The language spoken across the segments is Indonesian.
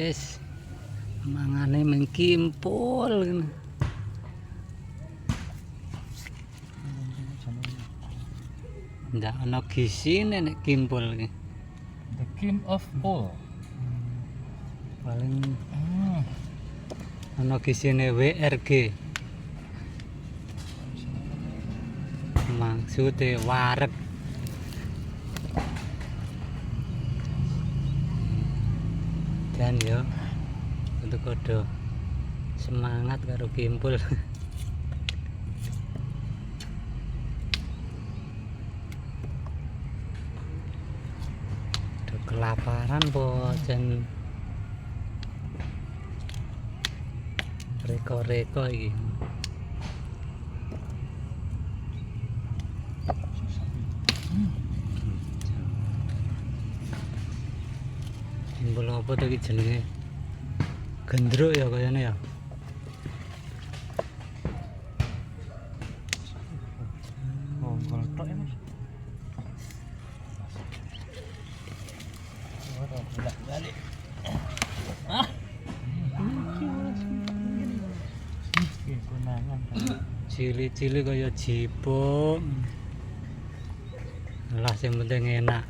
Wis mangane mengkimpul ngene. Ndak ana gisine nek kimpul iki. The king of all. Paling ana gisine WRG. Maksude wareg. Dan yo untuk kodo semangat karo kimpul. Udah kelaparan bojan reko-reko iki. Kimpul apa to iki jenenge? Gendruk ya kayaknya ya. Oh, goltok ya, Mas. Balik. Ah. Konangan. Cili-cili kaya jipuk. Lah sing penting enak.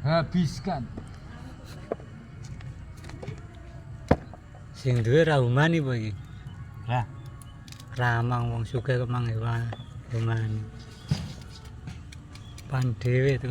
Habiskan. Sing duwe ra umani apa iki? Lah, Ramang wong sugih kemang hewan umani. Pan dhewe to.